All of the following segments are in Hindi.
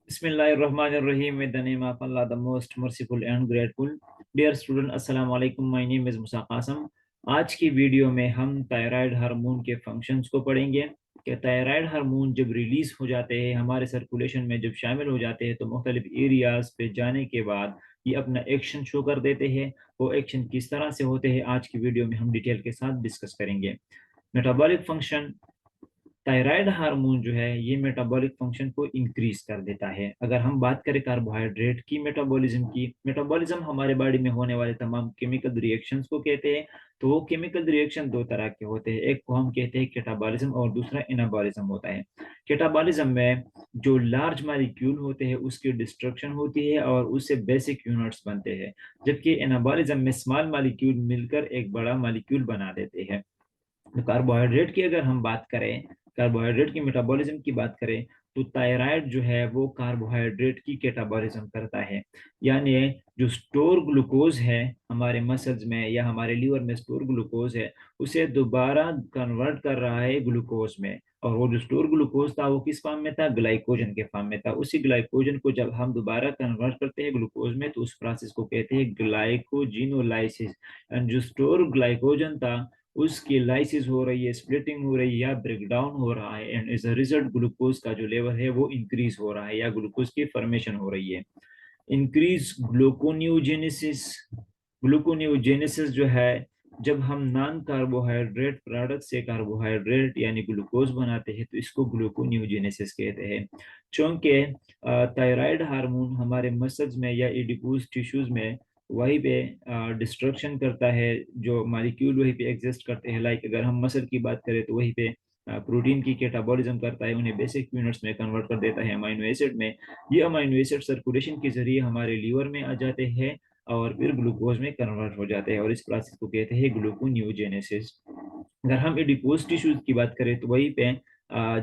Bismillahirrahmanirrahim. With the name of Allah, the most merciful and grateful. Dear student, अस्सलाम वालेकुम. My name is Musa Qasim. आज की वीडियो में हम थायराइड हार्मोन के फंक्शंस को पढ़ेंगे कि थायराइड हार्मोन जब रिलीज हो जाते हैं, हमारे सर्कुलेशन में जब शामिल हो जाते हैं, तो मुख्तलिफ एरियाज पे जाने के बाद ये अपना एक्शन शो कर देते हैं. वो एक्शन किस तरह से होते हैं आज की वीडियो में हम डिटेल के साथ डिस्कस करेंगे. Metabolic function. थायराइड हार्मोन जो है ये मेटाबॉलिक फंक्शन को इंक्रीज कर देता है. अगर हम बात करें कार्बोहाइड्रेट की मेटाबॉलिज्म की, मेटाबॉलिज्म हमारे बॉडी में होने वाले तमाम केमिकल रिएक्शंस को कहते हैं. तो वो केमिकल रिएक्शन दो तरह के होते हैं. एक को हम कहते हैं कैटाबॉलिज्म और दूसरा एनाबॉलिज्म होता है. कैटाबॉलिज्म में जो लार्ज मॉलिक्यूल होते हैं उसकी डिस्ट्रक्शन होती है और उससे बेसिक यूनिट्स बनते हैं, जबकि एनाबॉलिज्म में स्मॉल मॉलिक्यूल मिलकर एक बड़ा मॉलिक्यूल बना देते हैं. तो कार्बोहाइड्रेट की अगर हम बात करें, कार्बोहाइड्रेट की मेटाबॉलिज्म की बात करें, तो थायराइड जो है वो कार्बोहाइड्रेट की कैटाबॉलिज्म करता है. यानी जो स्टोर ग्लूकोज है हमारे मसल्स में या हमारे लीवर में स्टोर ग्लूकोज है, उसे दोबारा कन्वर्ट कर रहा है ग्लूकोज में. और वो जो स्टोर ग्लूकोज था वो किस फॉर्म में था? ग्लाइकोजन के फॉर्म में था. उसी ग्लाइकोजन को जब हम दोबारा कन्वर्ट करते हैं ग्लूकोज में, तो उस प्रोसेस को कहते हैं ग्लाइकोजिनोलाइसिस. एंड जो स्टोर ग्लाइकोजन था उसकी लाइसिस हो रही है, स्प्लिटिंग हो रही है या ब्रेकडाउन हो रहा है, and as a result glucose का जो लेवल है वो इंक्रीज हो रहा है या ग्लूकोज की फॉर्मेशन हो रही है. Increase gluconeogenesis. ग्लूकोनियोजेनेसिस जो है, जब हम नॉन कार्बोहाइड्रेट प्रोडक्ट से कार्बोहाइड्रेट यानी ग्लूकोज बनाते हैं तो इसको ग्लूकोनियोजेनेसिस कहते हैं. चूंकि थायराइड हार्मोन हमारे मसल्स में या एडिपोज टिश्यूज में वहीं पे डिस्ट्रक्शन करता है, जो मॉलिक्यूल वहीं पे एग्जिस्ट करते हैं. लाइक अगर हम मसल की बात करें तो वहीं पे प्रोटीन की कैटाबॉलिज्म करता है, उन्हें बेसिक यूनिट्स में कन्वर्ट कर देता है अमीनो एसिड में. ये अमीनो एसिड सर्कुलेशन के जरिए हमारे लीवर में आ जाते हैं और फिर ग्लूकोज में कन्वर्ट हो जाते हैं, और इस प्रोसेस को कहते हैं ग्लूकोनियोजेनेसिस. अगर हम एडिपोज टिश्यूज की बात करें तो वहीं पे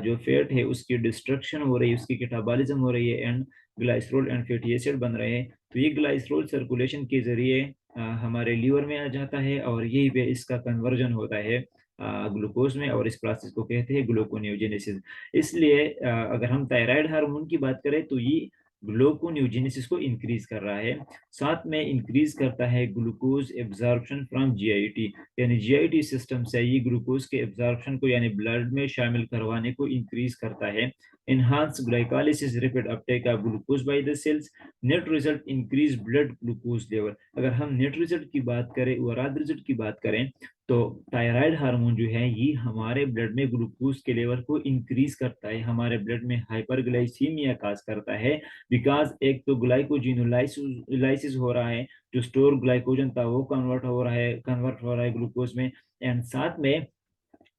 जो फैट है उसकी डिस्ट्रक्शन हो रही है, उसकी कैटाबॉलिज्म हो रही है, and glycerol and fatty acid बन रहे हैं. तो ये ग्लाइसरोल सर्कुलेशन के जरिए हमारे लीवर में आ जाता है और यही पे इसका कन्वर्जन होता है ग्लूकोज में, और इस प्रोसेस को कहते हैं ग्लूकोनियोजेनेसिस. इसलिए अगर हम थायराइड हार्मोन की बात करें तो ये ग्लूकोनियोजेनेसिस को इंक्रीज कर रहा है. साथ में इंक्रीज करता है ग्लूकोज एब्जॉर्प्शन फ्रॉम जीआईटी. यानी जीआईटी सिस्टम से ये ग्लूकोज के एब्जॉर्प्शन को यानी ब्लड में शामिल करवाने को इंक्रीज करता है. enhance glycolysis rapid uptake of glucose by the cells. Net result increase blood glucose level. अगर हम नेट रिजल्ट की बात करें, ओवरऑल रिजल्ट की बात करें, तो थायराइड हार्मोन जो है ये हमारे ब्लड में ग्लूकोज के लेवल को इंक्रीज करता है, हमारे ब्लड में हाइपरग्लाइसीमिया काज करता है. बिकॉज एक तो ग्लाइकोजिनोलाइसिस हो रहा है, जो स्टोर ग्लाइकोजन था वो कन्वर्ट हो रहा है ग्लूकोज में. एंड साथ में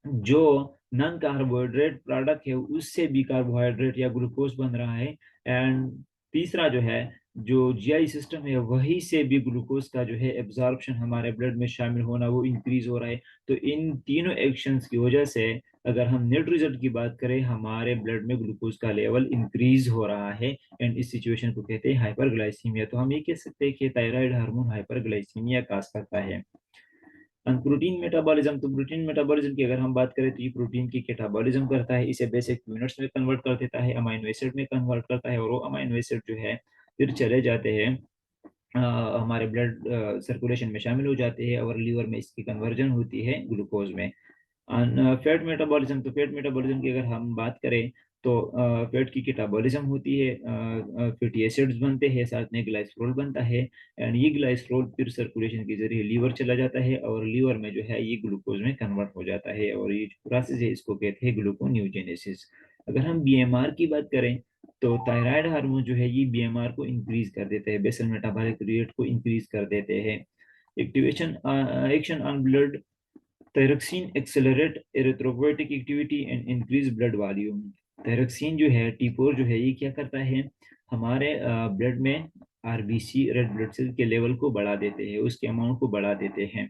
जो नॉन कार्बोहाइड्रेट प्रोडक्ट है उससे भी कार्बोहाइड्रेट या ग्लूकोज बन रहा है. एंड तीसरा जो है, जो जीआई सिस्टम है वही से भी ग्लूकोज का जो है एब्जॉर्प्शन हमारे ब्लड में शामिल होना वो इंक्रीज हो रहा है. तो इन तीनों एक्शंस की वजह से अगर हम नेट रिजल्ट की बात करें, हमारे ब्लड में ग्लूकोज का लेवल इंक्रीज हो रहा है, एंड इस सिचुएशन को कहते हैं हाइपरग्लाइसीमिया. तो हम ये कह सकते हैं कि थायराइड हार्मोन हाइपरग्लाइसीमिया काज करता है. Protein metabolism. तो प्रोटीन मेटाबॉलिज्म की अगर हम बात करें तो ये प्रोटीन की कैटाबॉलिज्म करता है, इसे बेसिक यूनिट्स में कन्वर्ट कर देता है, अमीनो एसिड में कन्वर्ट करता है, और वो अमीनो एसिड जो है फिर चले जाते हैं हमारे ब्लड सर्कुलेशन में शामिल हो जाते हैं और लीवर में इसकी कन्वर्जन होती है ग्लूकोज में. Fat metabolism. तो फैट मेटाबॉलिज्म की अगर हम बात करें तो फैट की कैटाबॉलिज्म होती है, फैटी एसिड्स बनते हैं, साथ में ग्लाइसरोल बनता है, एंड ये ग्लाइसरोल फिर सर्कुलेशन के जरिए लीवर चला जाता है और लीवर में जो है ये ग्लूकोज में कन्वर्ट हो जाता है, और ये जो प्रोसेस है इसको कहते हैं ग्लूकोनियोजेनेसिस. अगर हम बीएमआर की बात करें तो थायराइड हार्मोन जो है ये बीएमआर को इंक्रीज कर देते हैं, बेसल मेटाबॉलिक रेट को इंक्रीज कर देते हैं. Activation action on blood. Thyroxine accelerate erythropoietic activity and increase blood volume. Thyroxine जो है T4 जो है ये क्या करता है, हमारे ब्लड में आरबीसी रेड ब्लड सेल के लेवल को बढ़ा देते हैं, उसके अमाउंट को बढ़ा देते हैं.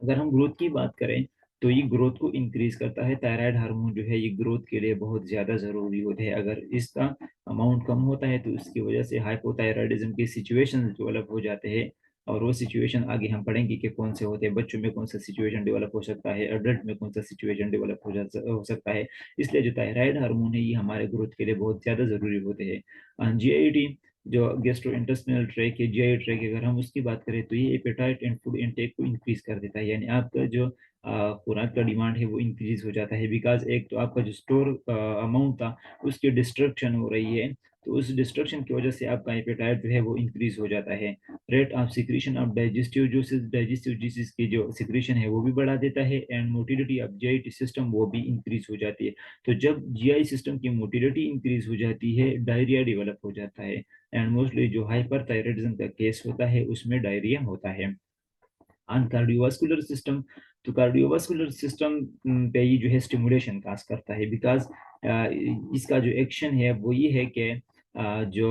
अगर हम ग्रोथ की बात करें तो ये ग्रोथ को इंक्रीज करता है. थायराइड हार्मोन जो है ये ग्रोथ के लिए बहुत ज्यादा जरूरी होता है. अगर इसका अमाउंट कम होता है तो इसकी वजह से हाइपोथायराइडिज्म के सिचुएशन डेवलप हो जाते हैं. और वो सिचुएशन आगे हम पढ़ेंगे कि कौन से होते हैं, बच्चों में कौन सा सिचुएशन डेवलप हो सकता है, एडल्ट में कौन सा सिचुएशन डेवलप हो सकता है। इसलिए जो थायराइड हार्मोन है ये हमारे ग्रोथ के लिए बहुत ज़्यादा ज़रूरी होते हैं। जीआईटी जो गेस्ट्रो इंटेस्टिनल ट्रैक है, जीआई ट्रैक, अगर हम उसकी बात करें तो ये एपेटाइट एंड फूड इनटेक को इंक्रीज कर देता है, यानी आपका जो खुराक का डिमांड है वो इंक्रीज हो जाता है। बिकॉज एक तो आपका जो स्टोर अमाउंट था उसकी डिस्ट्रक्शन हो रही है, तो उस डिस्ट्रक्शन की वजह से आपका एपेटाइट जो है वो इंक्रीज हो जाता है। Rate of secretion of digestive disease की जो सिक्रीशन है वो भी बढ़ा देता है, and motility of GI system वो भी इंक्रीज हो जाती है। तो जब जीआई सिस्टम की मोटिलिटी इंक्रीज हो जाती है, डायरिया डेवलप हो जाता है, एंड मोस्टली जो हाइपरथायराइडिज्म का केस होता है उसमें डायरिया होता है। ऑन कार्डियोवास्कुलर सिस्टम, तो कार्डियोवास्कुलर सिस्टम पे ये जो है स्टिमुलेशन काज करता है। बिकॉज इसका जो एक्शन है वो ये है कि जो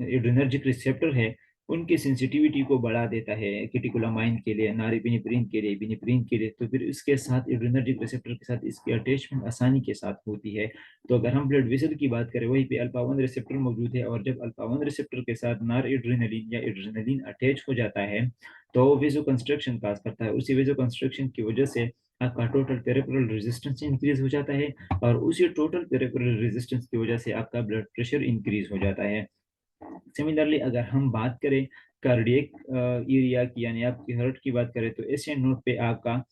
एड्रेनर्जिक रिसेप्टर है उनकी सेंसिटिविटी को बढ़ा देता है केटिकुलामाइन के लिए, नॉरएपिनेफ्रिन के लिए, एपिनेफ्रिन के लिए। तो फिर इसके साथ एड्रेनर्जिक रिसेप्टर के साथ इसकी अटैचमेंट आसानी के साथ होती है। तो अगर हम ब्लड वेसल की बात करें वहीं पे अल्फा 1 रिसेप्टर मौजूद है, और जब अल्फा 1 रिसेप्टर के साथ नॉर एड्रेनलिन या एड्रेनलिन अटैच हो जाता है तो वेजो कंस्ट्रक्शन काज करता है। उसी वेजो कंस्ट्रक्शन की वजह से आपका टोटल पेरिफेरल रेजिस्टेंस इंक्रीज हो जाता है, और उसी टोटल पेरिफेरल रेजिस्टेंस की वजह से आपका ब्लड प्रेशर इंक्रीज हो जाता है। सिमिलरली अगर हम बात करें कार्डियक एरिया की, यानी आपकी हार्ट की बात करें, तो एशियन नोड पे आपका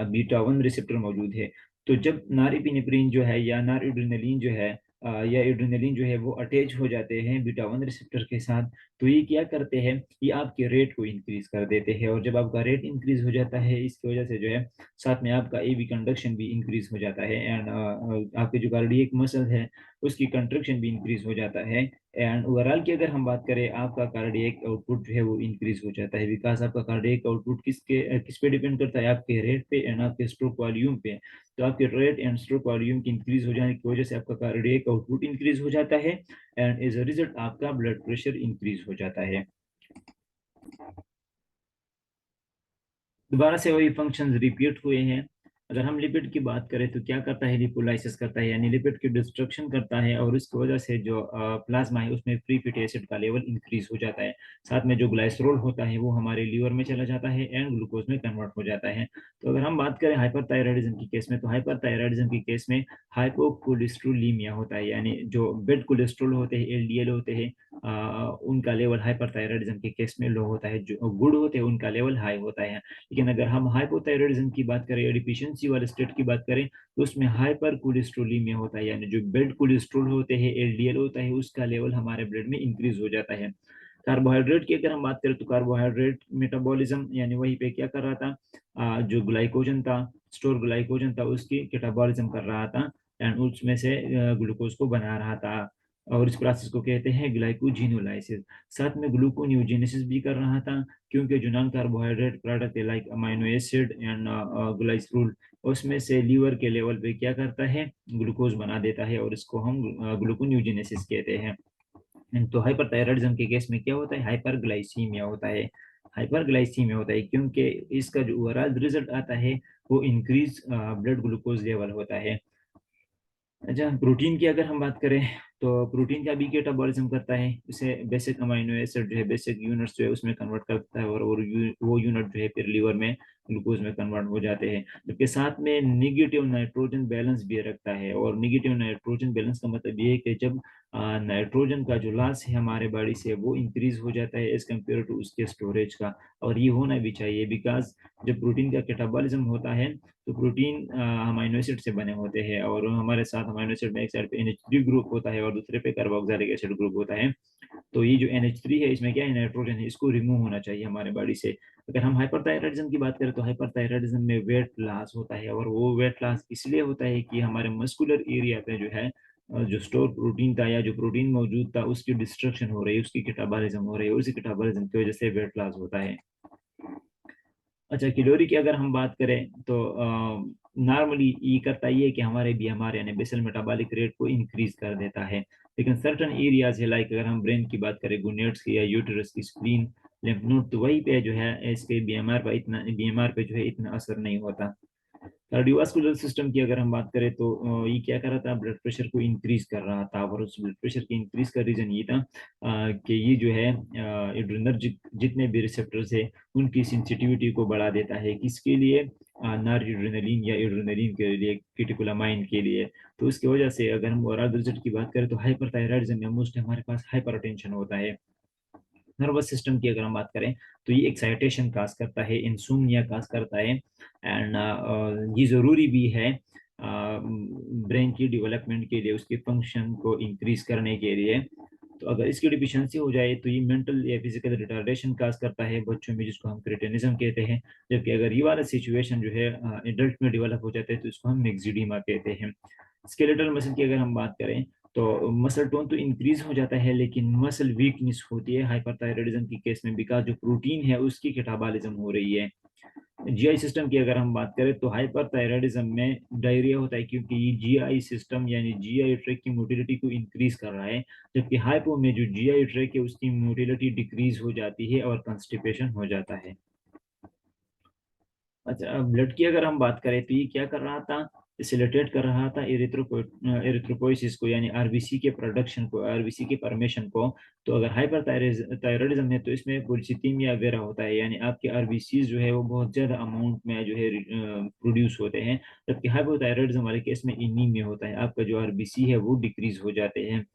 बीटा 1 रिसेप्टर मौजूद है। तो जब नॉरएपिनेफ्रिन जो है या नॉरएड्रेनालिन जो है या एड्रेनालिन जो है वो अटैच हो जाते हैं बीटा 1 रिसेप्टर के साथ, तो ये क्या करते हैं, ये आपके रेट को इंक्रीज कर देते हैं, और जब आपका रेट इंक्रीज हो जाता है इसकी वजह से जो है साथ में आपका एवी कंडक्शन भी इंक्रीज हो जाता है, एंड आपके जो कार्डियक मसल है उसकी कंट्रक्शन भी इंक्रीज हो जाता है। एंड ओवरऑल की अगर हम बात करें आपका कार्डियक आउटपुट जो है वो इंक्रीज हो जाता है। बिकॉज आपका कार्डियक आउटपुट किस पे डिपेंड करता है, आपके रेट पे एंड आपके स्ट्रोक वॉल्यूम पे। तो आपके रेट एंड स्ट्रोक वॉल्यूम की इंक्रीज हो जाने की वजह से आपका कार्डियक आउटपुट इंक्रीज हो जाता है, एंड एज अ रिजल्ट आपका ब्लड प्रेशर इंक्रीज हो जाता है। दोबारा से वही फंक्शंस रिपीट हुए हैं। अगर हम लिपिड की बात करें तो क्या करता है, लिपोलाइसिस करता है, यानी लिपिड की डिस्ट्रक्शन करता है, और इसकी वजह से जो प्लाज्मा है उसमें फ्री फैटी एसिड का लेवल इंक्रीज हो जाता है। साथ में जो ग्लाइसरोल होता है वो हमारे लीवर में चला जाता है एंड ग्लूकोज में कन्वर्ट हो जाता है। तो अगर हम बात करें हाइपरथायराइडिज्म की केस में, तो हाइपरथायराइडिज्म की केस में हाइपोकोलेस्ट्रोलीमिया होता है, यानी जो बेड कोलेस्ट्रोल होते हैं, एलडीएल होते हैं, उनका लेवल हाइपरथायराइडिज्म के केस में लो होता है। जो गुड होते हैं उनका लेवल हाई होता है। लेकिन अगर हम हाइपोथायराइडिज्म की बात करें या डिफिशियंसी वाले स्टेट की बात करें तो उसमें हाइपर कोलेस्ट्रोलीमिया होता है, यानी जो बेड कोलेस्ट्रोल होते हैं, एलडीएल होता है, उसका लेवल हमारे ब्लड में इंक्रीज हो जाता है। कार्बोहाइड्रेट की अगर हम बात करें तो कार्बोहाइड्रेट मेटाबॉलिज्म, यानी वहीं पे क्या कर रहा था, जो ग्लाइकोजन था, स्टोर ग्लाइकोजन था, उसकी कैटाबॉलिज्म कर रहा था, एंड उसमें से ग्लूकोज को बना रहा था, और इस प्रोसेस को कहते हैं ग्लाइकोजिनोलाइसिस। साथ में ग्लूकोन्यूजेनेसिस भी कर रहा था, क्योंकि जो नॉन कार्बोहाइड्रेट प्रोडक्ट है like amino acid and glycerol, उसमें से लीवर के लेवल पे क्या करता है, ग्लूकोज बना देता है, और इसको हम ग्लूकोन्यूजेनेसिस कहते हैं। तो हाइपरथायराइडिज्म के केस में क्या होता है, हाइपरग्लाइसीमिया होता है। हाइपरग्लाइसीमिया होता है क्योंकि इसका जो ओवरऑल रिजल्ट आता है वो इंक्रीज ब्लड ग्लूकोज लेवल होता है। अच्छा, प्रोटीन की अगर हम बात करें तो प्रोटीन का भी कैटाबॉलिज्म करता है, इसे बेसिक अमाइनो एसिड जो है, बेसिक यूनिट्स जो है उसमें कन्वर्ट करता है, और वो यूनिट जो है फिर लीवर में ग्लूकोज में कन्वर्ट हो जाते हैं। जबकि साथ में निगेटिव नाइट्रोजन बैलेंस भी रखता है, और निगेटिव नाइट्रोजन बैलेंस का मतलब ये है कि जब नाइट्रोजन का जो लॉस है हमारे बॉडी से वो इंक्रीज हो जाता है एज कम्पेयर टू उसके स्टोरेज का, और ये होना भी चाहिए। बिकॉज जब प्रोटीन का कैटाबॉलिज्म होता है तो प्रोटीन अमाइनो एसिड से बने होते हैं, और हमारे साथ अमाइनो एसिड में एक साइड पे NH3 ग्रुप होता है और दूसरे पे कार्बोक्सिलिक एसिड ग्रुप होता है। तो ये जो NH3 है इसमें क्या है, नाइट्रोजन है, इसको रिमूव होना चाहिए हमारे बॉडी से। अगर हम हाइपरथायराइडिज्म की बात करें तो हाइपरथायराइडिज्म में वेट लॉस होता है, और वो वेट लॉस इसलिए होता है कि हमारे मस्कुलर एरिया पे जो है जो स्टोर प्रोटीन था या जो प्रोटीन मौजूद था उसकी डिस्ट्रक्शन हो रही है, उसकी कैटाबॉलिज्म हो रही है, उसी कैटाबॉलिज्म की वजह से वेट लॉस होता है। अच्छा, कैलोरी की अगर हम बात करें तो नॉर्मली ये करता ही है कि हमारे बीएमआर यानी बेसल मेटाबॉलिक रेट को इंक्रीज कर देता है। लेकिन सर्टन एरियाज है लाइक अगर हम ब्रेन की बात करें, गुनेट्स की या यूटेरस की, स्प्लीन, लिम्फ नोड, तो वहीं पे जो है इसके बीएमआर पे जो है इतना असर नहीं होता। कार्डियोवास्कुलर सिस्टम की अगर हम बात करें तो ये क्या कर रहा था, ब्लड प्रेशर को इंक्रीज कर रहा था, और उस ब्लड प्रेशर के इंक्रीज का रीजन ये था कि ये जो है एड्रेनर्जिक जितने भी रिसेप्टर्स है उनकी सेंसिटिविटी को बढ़ा देता है, किसके लिए, नॉर एड्रेनलिन या एड्रेनलिन के लिए, केटिकुलामाइन के लिए। तो उसकी वजह से अगर हम ओवरऑल रिजल्ट की बात करें तो हाइपरथायराइडिज्म में मोस्ट हमारे पास हाइपरटेंशन होता है। नर्वस सिस्टम की अगर हम बात करें तो ये एक्साइटेशन काज करता है, इंसोम्निया काज करता है, एंड ये ज़रूरी भी है ब्रेन की डेवलपमेंट के लिए, उसके फंक्शन को इंक्रीज करने के लिए। तो अगर इसकी डिफिशियंसी हो जाए तो ये मेंटल या फिजिकल रिटार्डेशन काज करता है बच्चों में, जिसको हम क्रेटिनिज्म कहते हैं। जबकि अगर ये वाला सिचुएशन जो है एडल्ट में डेवलप हो जाता है तो इसको हम मिक्सिडीमा कहते हैं। स्केलेटल मसल की अगर हम बात करें तो मसल टोन तो इंक्रीज हो जाता है, लेकिन मसल वीकनेस होती है हाइपरथायराइडिज्म की केस में, बिकॉज जो प्रोटीन है उसकी कैटाबॉलिज्म हो रही है। जीआई सिस्टम की अगर हम बात करें तो हाइपरथायराइडिज्म में डायरिया होता है, क्योंकि ये जीआई सिस्टम यानी जीआई ट्रैक की मोटिलिटी को इंक्रीज कर रहा है, जबकि हाइपो में जो जीआई ट्रैक है उसकी मोटिलिटी डिक्रीज हो जाती है और कंस्टिपेशन हो जाता है। अच्छा, ब्लड की अगर हम बात करें तो ये क्या कर रहा था, फैसिलिटेट कर रहा था एरिथ्रोपोइसिस को, यानी आरबीसी के प्रोडक्शन को, आरबीसी के फॉर्मेशन को। तो अगर हाइपरथायराइडिज्म है तो इसमें पॉलीसिथीमिया वगैरह होता है, यानी आपके आरबीसी जो है वो बहुत ज्यादा अमाउंट में जो है प्रोड्यूस होते हैं, जबकि हाइपोथायराइडिज्म वाले केस में एनीमिया होता है, आपका जो आरबीसी है वो डिक्रीज हो जाते हैं।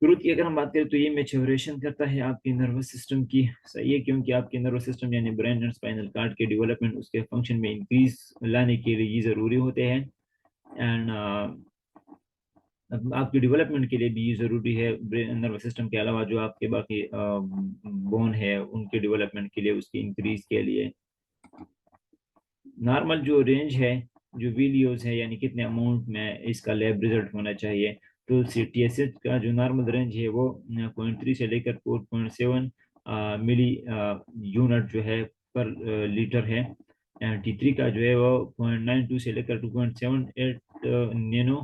ग्रोथ की अगर हम बात करें तो ये मैच्योरेशन करता है आपके नर्वस सिस्टम की, सही है, क्योंकि आपके नर्वस सिस्टम यानी ब्रेन एंड स्पाइनल कार्ड के डेवलपमेंट, उसके फंक्शन में इंक्रीज लाने के लिए ये ज़रूरी होते हैं। एंड आपकी डेवलपमेंट के लिए भी ये ज़रूरी है, ब्रेन नर्वस सिस्टम के अलावा जो आपके बाकी बोन है उनके डेवलपमेंट के लिए, उसकी इंक्रीज के लिए। नॉर्मल जो रेंज है, जो वीलियोज है, यानी कितने अमाउंट में इसका लैब रिजल्ट होना चाहिए, तो सीटीएसएच का जो नॉर्मल रेंज है वो 0.3 से लेकर 4.7 मिली यूनिट जो है पर लीटर है। T3 का जो है वो 0.92 से लेकर 2.78 नैनो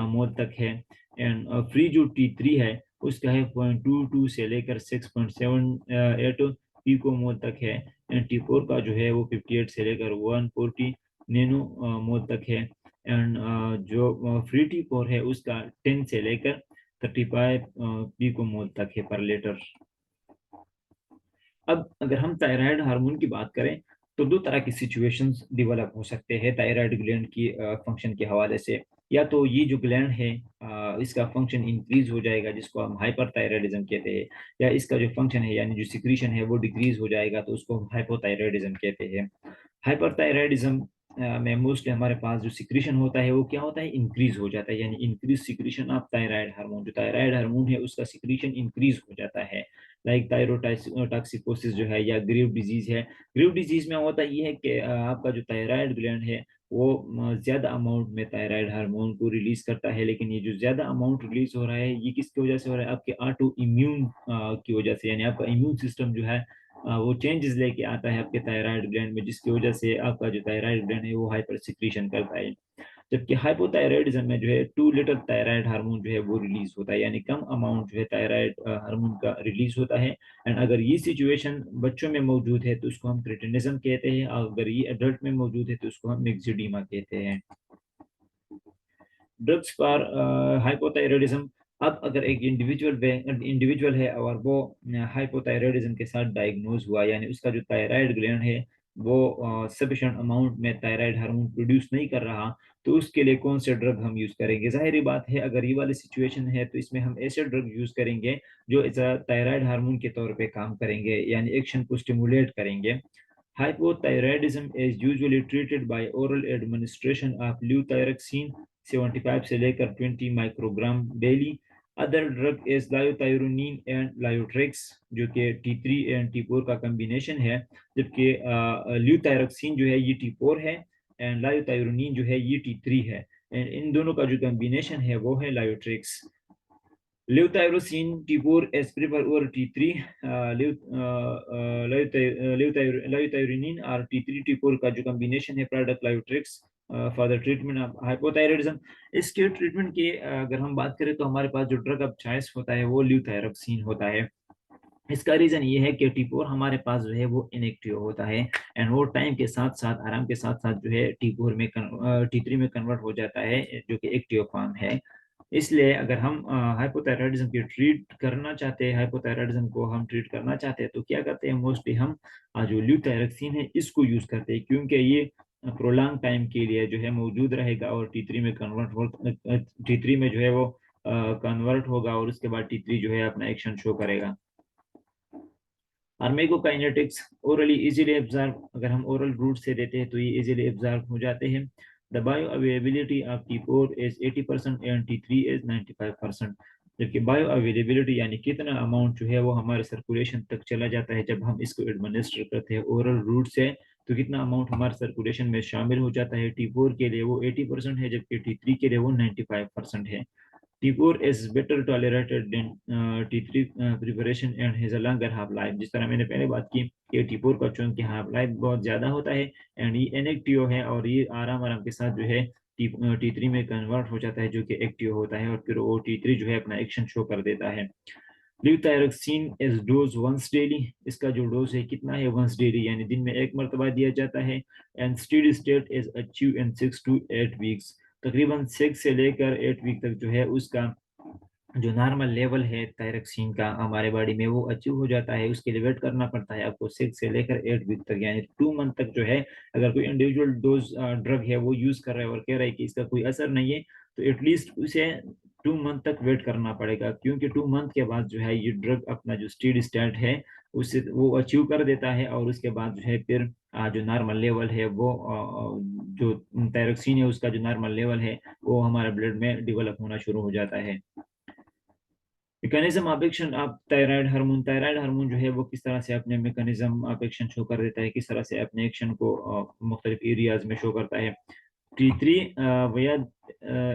मोल तक है। एंड फ्री जो T3 है उसका है 0.22 से लेकर 6.78 पिको मोल तक है। एंड T4 का जो है वो 58 से लेकर 140 नैनो मोल तक है। एंड जो फ्री T4 है उसका 10 से लेकर 35 पिको मोल तक है पर लीटर। अब अगर हम थायराइड हार्मोन की बात करें तो दो तरह की सिचुएशंस डेवलप हो सकते हैं थायराइड ग्लैंड की फंक्शन के हवाले से। या तो ये जो ग्लैंड है इसका फंक्शन इंक्रीज हो जाएगा, जिसको हम हाइपरथायराइडिज्म कहते हैं, या इसका जो फंक्शन है यानी जो सिक्रीशन है वो डिक्रीज हो जाएगा, तो उसको हम हाइपोथायराइडिज्म कहते हैं। हाइपरथायराइडिज्म में मोस्टली हमारे पास जो सिक्रीशन होता है वो क्या होता है, इंक्रीज हो जाता है, यानी increase secretion of thyroid hormone, जो थायराइड हार्मोन है उसका सिक्रीशन इंक्रीज हो जाता है। लाइक थायरोटॉक्सिकोसिस जो है, या ग्रीव डिजीज है। ग्रीव डिजीज में होता ये है कि आपका जो थायराइड ग्लैंड है वो ज्यादा अमाउंट में थायराइड हार्मोन को रिलीज करता है, लेकिन ये जो ज्यादा अमाउंट रिलीज हो रहा है ये किसकी वजह से हो रहा है, आपके ऑटो इम्यून की वजह से, यानी आपका इम्यून सिस्टम जो है वो चेंजेस लेके आता है आपके थायराइड ग्लैंड में, जिसकी वजह से आपका जो थायराइड ग्लैंड है वो हाइपर सिक्रीशन करता है। जबकि हाइपोथायराइडिज्म में जो है 2 लीटर थायराइड हार्मोन जो है वो रिलीज होता है, यानी कम अमाउंट जो है थायराइड हार्मोन का रिलीज होता है। एंड अगर ये सिचुएशन बच्चों में मौजूद है तो उसको हम क्रेटिनिज्म कहते हैं, और अगर ये एडल्ट में मौजूद है तो उसको हम मिक्सिडीमा कहते हैं। Drugs for hypothyroidism. अब अगर एक इंडिविजुअल है और वो हाइपोथायराइडिज्म के साथ डायग्नोज हुआ, यानी उसका जो थायराइड ग्लैंड है वो सफिशिएंट अमाउंट में थायराइड हार्मोन प्रोड्यूस नहीं कर रहा, तो उसके लिए कौन से ड्रग हम यूज करेंगे। जाहिर बात है अगर ये वाली सिचुएशन है तो इसमें हम ऐसे ड्रग यूज करेंगे जो थायराइड हार्मोन के तौर पे काम करेंगे, यानी एक्शन को स्टिमुलेट करेंगे। Hypothyroidism is usually treated by oral administration of levothyroxine 75 से लेकर 20 microgram daily. Other drug is liothyronine and liotrix, जो कि T3 एंड T4 का कॉम्बिनेशन है, जबकि ल्यूथायरोक्सिन जो है ये T4 है, एंड लायोथायरोनिन जो है ये T3 है, एंड इन दोनों का जो कॉम्बिनेशन है वो है लायोट्रेक्स। Levethyroxine T4 is preferred over T3. Levothyronin और T3 T4 का जो कॉम्बिनेशन है product liotrix for the treatment of hypothyroidism. इसके ट्रीटमेंट की अगर हम बात करें तो हमारे पास जो ड्रग ऑफ चॉइस होता है वो ल्यूथायरोक्सिन होता है। इसका रीजन ये है कि T4 हमारे पास जो है वो इनएक्टिव होता है, एंड वो टाइम के साथ साथ, आराम के साथ साथ जो है T4 में T3 में कन्वर्ट हो जाता है, जो कि एक्टिव फॉर्म है। इसलिए अगर हम हाइपोथायराइडिज्म की ट्रीट करना चाहते हैं, हाइपोथायराइडिज्म को हम ट्रीट करना चाहते हैं, तो क्या करते हैं, मोस्टली हम जो ल्यूथायरक्सिन है इसको यूज करते हैं, क्योंकि ये प्रोलॉन्ग टाइम के लिए जो है मौजूद रहेगा और T3 में जो है वो कन्वर्ट होगा, और उसके बाद T3 जो है अपना एक्शन शो करेगा। फार्माकोकाइनेटिक्स, ओरली इजीली एब्जॉर्ब, अगर हम ओरल रूट से देते हैं तो ये इजीली एब्जॉर्ब हो जाते हैं। The bio availability of T4 is 80% and T3 is 95%। जबकि बायो अवेलेबिलिटी यानी कितना अमाउंट जो है वो हमारे सर्कुलेशन तक चला जाता है जब हम इसको एडमिनिस्टर करते हैं ओरल रूट से, तो कितना अमाउंट हमारे सर्कुलेशन में शामिल हो जाता है। T4 के लिए वो 80% है, जबकि T3 के लिए वो 95% है। T4 is better tolerated than T3 preparation and has a longer half life। जिस तरह मैंने पहले बात की कि T4 का चूंकि हाफ लाइफ बहुत ज़्यादा होता है, एंड ये इनएक्टिव है, और ये आराम आराम के साथ जो है T3 में कन्वर्ट हो जाता है, जो कि एक्टिव होता है, और फिर वो T3 जो है अपना एक्शन शो कर देता है। ल्यूटायरक्सिन इज डोज वंस डेली, इसका जो डोज है कितना है, वंस डेली, यानी दिन में एक मरतबा दिया जाता है। And steady state is achieve in 6 to 8 weeks, तकरीबन 6 से लेकर 8 वीक तक जो है उसका जो नॉर्मल लेवल है थायरक्सिन का हमारे बॉडी में वो अचीव हो जाता है। उसके लिए वेट करना पड़ता है आपको 6 से लेकर 8 वीक तक, यानी 2 मंथ तक जो है। अगर कोई इंडिविजुअल डोज ड्रग है वो यूज कर रहा है और कह रहा है कि इसका कोई असर नहीं है, तो एटलीस्ट उसे 2 मंथ तक वेट करना पड़ेगा, क्योंकि 2 मंथ के बाद जो है ये ड्रग अपना जो स्टेडी स्टेट है उससे वो अचीव कर देता है, और उसके बाद जो है फिर जो नॉर्मल लेवल है वो जो थायरक्सिन है उसका जो नॉर्मल लेवल है वो हमारे ब्लड में डेवलप होना शुरू हो जाता है। Mechanism of action of thyroid hormone जो है वो किस तरह से अपने मैकेनिज्म ऑफ एक्शन शो कर देता है, किस तरह से अपने एक्शन को मुख्तलिफ एरियाज में शो करता है। T3 via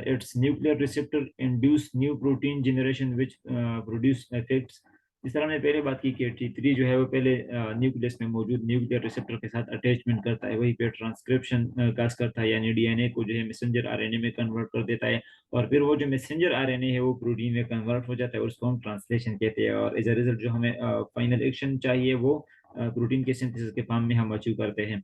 its nuclear receptor induce new protein generation which produce effects। जिस तरह हमने पहले बात की कि T3 जो है वो पहले न्यूक्लियस में मौजूद न्यूक्लियर रिसेप्टर के साथ अटैचमेंट करता है, वहीं पे ट्रांसक्रिप्शन काज करता है, यानी डीएनए को जो है मैसेंजर आरएनए में कन्वर्ट कर देता है, और फिर वो जो मैसेंजर आरएनए है वो प्रोटीन में कन्वर्ट हो जाता है, और उसको हम ट्रांसलेशन कहते हैं, और एज अ रिजल्ट जो हमें फाइनल एक्शन चाहिए वो प्रोटीन के सिंथेसिस के फॉर्म में हम अचीव करते हैं।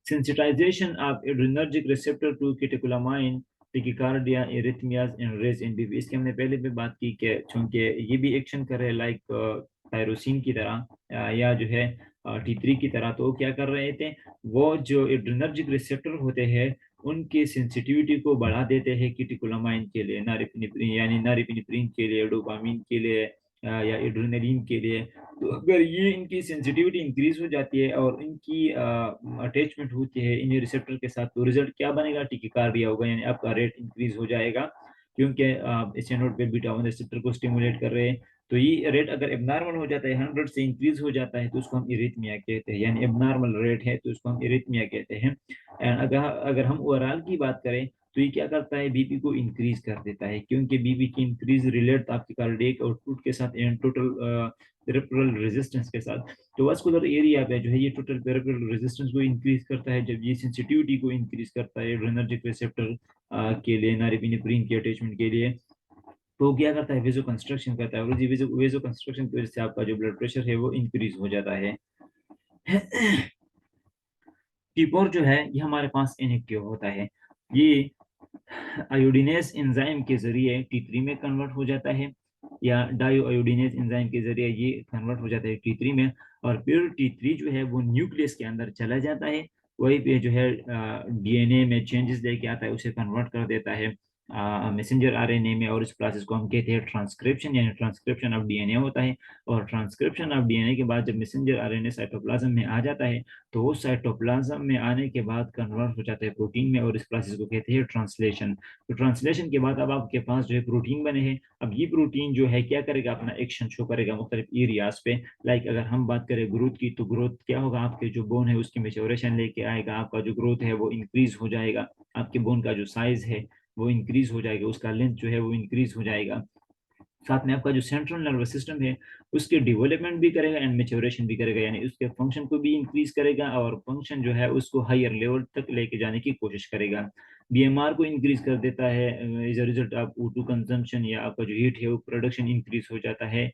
Sensitization of adrenergic receptor to catecholamine, tachycardia, arrhythmias and raise in BP। इसकी हमने पहले भी बात की कि चूंकि ये भी एक्शन कर रहे हैं लाइक टायरोसिन की तरह या जो है T3 की तरह, तो क्या कर रहे थे, वो जो एड्रेनर्जिक रिसेप्टर होते हैं उनकी सेंसिटिविटी को बढ़ा देते हैं कीटिकोलामाइन के लिए, नारिपिनेफ्रिन यानी नारिपिनेफ्रिन के लिए, डोपामिन के लिए या एड्रेनलिन के लिए। तो अगर ये इनकी सेंसिटिविटी इंक्रीज हो जाती है और इनकी अटैचमेंट होती है इन रिसेप्टर के साथ, तो रिजल्ट क्या बनेगा, टिकिकार्डिया होगा, यानी आपका रेट इंक्रीज हो जाएगा, क्योंकि आप इस नोड पे बीटा 1 रिसेप्टर को स्टिमुलेट कर रहे हैं। तो ये रेट अगर एबनॉर्मल हो जाता है, 100 से इंक्रीज हो जाता है, तो उसको हम इरिथमिया कहते हैं, यानी एबनॉर्मल रेट है तो उसको हम इरिथमिया कहते हैं। एंड अगर अगर हम ओवरऑल की बात करें तो ये क्या करता है, बीपी को इंक्रीज कर देता है, क्योंकि बीपी की इंक्रीज रिलेट आपके कार्डियक आउटपुट के साथ एंड टोटल पेरिफेरल रेजिस्टेंस के साथ। तो वास्कुलर एरिया पे जो है ये टोटल पेरिफेरल रेजिस्टेंस को इंक्रीज करता है, जब ये सेंसिटिविटी को इंक्रीज करता है एड्रेनर्जिक रिसेप्टर के लिए, नारिपिनेफ्रिन के अटैचमेंट के लिए, तो क्या करता है, वेजो कंस्ट्रक्शन करता है, और ये वेजो कंस्ट्रक्शन की वजह से आपका जो ब्लड प्रेशर है वो इंक्रीज हो जाता है। T4 जो है ये हमारे पास इनएक्टिव होता है, ये आयोडीनेज एंजाइम के जरिए T3 में कन्वर्ट हो जाता है, या डायो आयोडीनेज एंजाइम के जरिए ये कन्वर्ट हो जाता है T3 में, और फिर T3 जो है वो न्यूक्लियस के अंदर चला जाता है, वही पे जो है डीएनए में चेंजेस लेके आता है, उसे कन्वर्ट कर देता है मैसेंजर आरएनए में, और इस प्रोसेस को हम कहते हैं ट्रांसक्रिप्शन, यानी ट्रांसक्रिप्शन ऑफ डीएनए होता है। और ट्रांसक्रिप्शन ऑफ डीएनए के बाद जब मैसेंजर आरएनए साइटोप्लाज्म में आ जाता है, तो वो साइटोप्लाज्म में आने के बाद कन्वर्ट हो जाता है प्रोटीन में, और इस प्रोसेस को कहते हैं ट्रांसलेशन। तो ट्रांसलेशन के बाद अब आपके पास जो है प्रोटीन बने हैं। अब ये प्रोटीन जो है क्या करेगा, अपना एक्शन शो करेगा मुख्तलिफ एरियाज पे। लाइक अगर हम बात करें ग्रोथ की, तो ग्रोथ क्या होगा, आपके जो बोन है उसकी मेच्योरेशन लेके आएगा, आपका जो ग्रोथ है वो इंक्रीज हो जाएगा, आपके बोन का जो साइज है वो इंक्रीज हो जाएगा, उसका लेंथ जो है वो इंक्रीज हो जाएगा। साथ में आपका जो सेंट्रल नर्वस सिस्टम है उसके डेवलपमेंट भी करेगा एंड मेच्योरेशन भी करेगा, यानी उसके फंक्शन को भी इंक्रीज करेगा, और फंक्शन जो है उसको हायर लेवल तक लेके जाने की कोशिश करेगा। बीएमआर को इंक्रीज कर देता है as a result of O2 consumption, या आपका जो हीट है वो प्रोडक्शन इंक्रीज हो जाता है।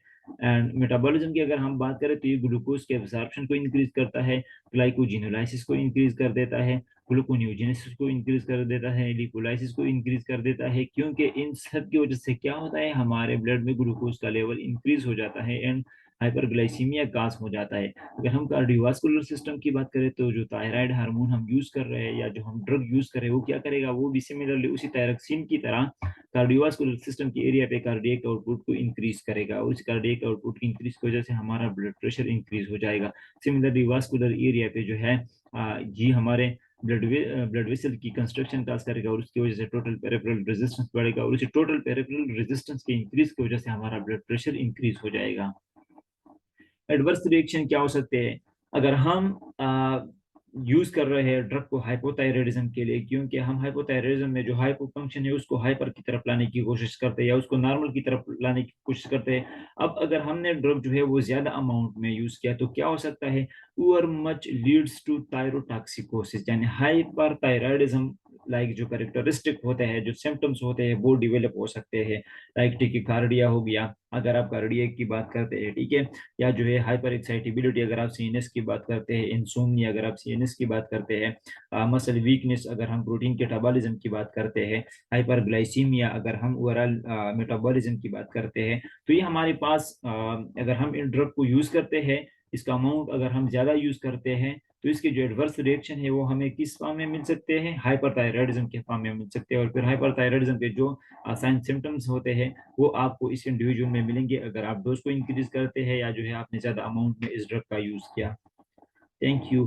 एंड मेटाबॉलिज्म की अगर हम बात करें तो ये ग्लूकोज के एब्जॉर्प्शन को इंक्रीज करता है, ग्लाइकोजिनोलाइसिस को इंक्रीज कर देता है, ग्लूकोनियोजेनेसिस को इंक्रीज कर देता है, लिपोलाइसिस को इंक्रीज कर देता है, क्योंकि इन सब की वजह से क्या होता है, हमारे ब्लड में ग्लूकोज का लेवल इंक्रीज हो जाता है एंड हाइपरग्लाइसीमिया काज हो जाता है। अगर हम कार्डियोवास्कुलर सिस्टम की बात करें तो जो थायराइड हार्मोन हम यूज कर रहे हैं या जो हम ड्रग यूज कर रहे हैं वो क्या करेगा, वो भी सिमिलरली उसी थायरक्सिन की तरह कार्डियोवास्कुलर सिस्टम की एरिया पे कार्डियक आउटपुट को इंक्रीज करेगा, और उस कार्डियक आउटपुट की इंक्रीज की वजह से हमारा ब्लड प्रेशर इंक्रीज हो जाएगा। सिमिलरली वास्कुलर एरिया पे जो है जी हमारे ब्लड वेसल की कंस्ट्रक्शन काज करेगा, और उसकी वजह से टोटल पेरिफेरल रेजिस्टेंस बढ़ेगा, और उसी टोटल पेरिफेरल रेजिस्टेंस के इंक्रीज की वजह से हमारा ब्लड प्रेशर इंक्रीज हो जाएगा। एडवर्स रिएक्शन क्या हो सकते हैं अगर हम यूज कर रहे हैं ड्रग को हाइपोथायराइडिज्म के लिए, क्योंकि हम हाइपोथायराइडिज्म में जो हाइपो फंक्शन है उसको हाइपर की तरफ लाने की कोशिश करते हैं या उसको नॉर्मल की तरफ लाने की कोशिश करते हैं। अब अगर हमने ड्रग जो है वो ज्यादा अमाउंट में यूज किया तो क्या हो सकता है, over much leads to thyrotoxicosis, यानी हाइपर थायराइडिज्म लाइक जो कैरेक्टरिस्टिक होते हैं, जो सिम्टम्स होते हैं वो डेवलप हो सकते हैं। लाइक टिकिकार्डिया हो गया अगर आप कार्डियक की बात करते हैं, ठीक है, या जो है हाइपर एक्साइटेबिलिटी अगर आप सीएनएस की बात करते हैं, इंसोम्निया अगर आप सीएनएस की बात करते हैं, मसल वीकनेस अगर हम प्रोटीन कैटाबॉलिज्म की बात करते हैं, हाइपर ग्लाइसीमिया अगर हम ओवरऑल मेटाबॉलिज्म की बात करते हैं, तो ये हमारे पास अगर हम इन ड्रग को यूज करते हैं, इसका अमाउंट अगर हम ज्यादा यूज करते हैं तो इसके जो एडवर्स रिएक्शन है वो हमें किस फॉर्म में मिल सकते हैं, हाइपरथायराइडिज्म के फॉर्म में मिल सकते हैं। और फिर हाइपरथायराइडिज्म के जो साइन सिम्टम्स होते हैं वो आपको इस इंडिविजुअल में मिलेंगे अगर आप डोज को इंक्रीज करते हैं या जो है आपने ज्यादा अमाउंट में इस ड्रग का यूज किया। Thank you.